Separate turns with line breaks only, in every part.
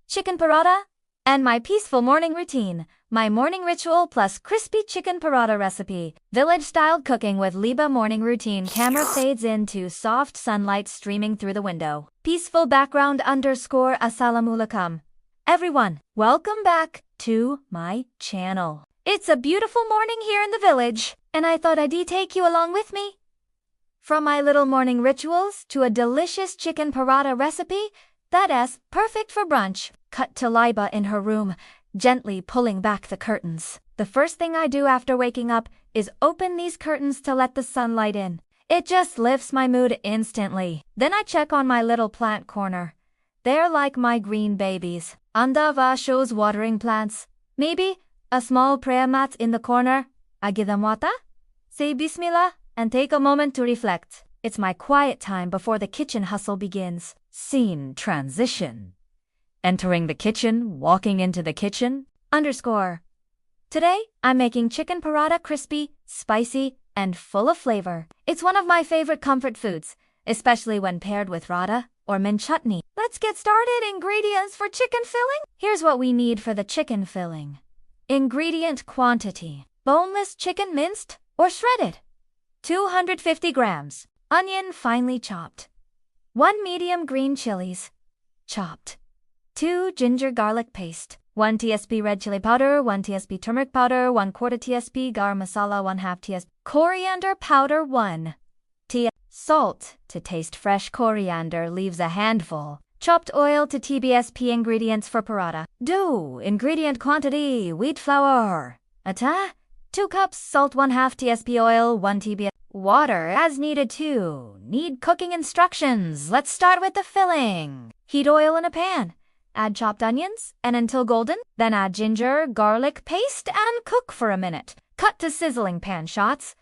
chicken paratha, and my peaceful morning routine. My morning ritual plus crispy chicken paratha recipe. Village-style cooking with laiba morning routine. Camera fades into soft sunlight streaming through the window. Peaceful background _ assalamualaikum. Everyone, welcome back to my channel. It's a beautiful morning here in the village, and I thought I'd take you along with me. From my little morning rituals to a delicious chicken paratha recipe that's perfect for brunch. Cut to laiba in her room, gently pulling back the curtains. The first thing I do after waking up is open these curtains to let the sunlight in. It just lifts my mood instantly. Then I check on my little plant corner. They're like my green babies. Anda shows watering plants. Maybe a small prayer mat in the corner. I give them water, say bismillah, and take a moment to reflect. It's my quiet time before the kitchen hustle begins. Scene transition. Entering the kitchen, walking into the kitchen, _ Today, I'm making chicken paratha crispy, spicy, and full of flavor. It's one of my favorite comfort foods, especially when paired with rada or mint chutney. Let's get started. Ingredients for chicken filling. Here's what we need for the chicken filling. Ingredient quantity. Boneless chicken minced or shredded. 250 grams. Onion finely chopped. 1 medium green chilies, chopped. 2 ginger garlic paste. 1 tsp red chili powder, 1 tsp turmeric powder, 1/4 tsp garam masala, 1/2 tsp coriander powder, 1 tsp salt to taste. Fresh coriander leaves a handful. Chopped oil to TBSP. Ingredients for paratha. Dough. Ingredient quantity. Wheat flour. 2 cups. Salt. 1/2 tsp oil. 1 TBS. Water as needed too. Need cooking instructions. Let's start with the filling. Heat oil in a pan. Add chopped onions and until golden. Then add ginger, garlic paste and cook for a minute. Cut to sizzling pan shots.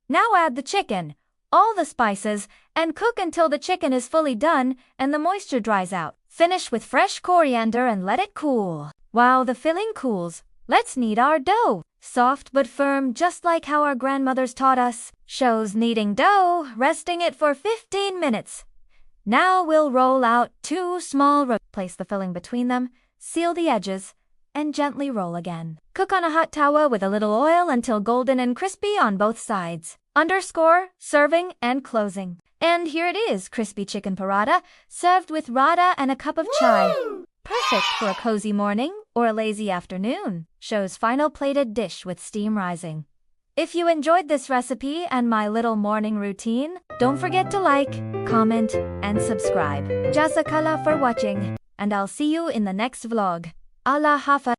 Now add the chicken, all the spices, and cook until the chicken is fully done and the moisture dries out. Finish with fresh coriander and let it cool. While the filling cools, let's knead our dough. Soft but firm, just like how our grandmothers taught us. Shows kneading dough, resting it for 15 minutes. Now we'll roll out 2 small rows. Place the filling between them, seal the edges, and gently roll again. Cook on a hot tawa with a little oil until golden and crispy on both sides. _ serving and closing. And here it is, crispy chicken paratha, served with rada and a cup of chai. Woo! Perfect for a cozy morning or a lazy afternoon. Shows final plated dish with steam rising. If you enjoyed this recipe and my little morning routine, don't forget to like, comment, and subscribe. Jazakallah for watching, and I'll see you in the next vlog. Allah Hafiz.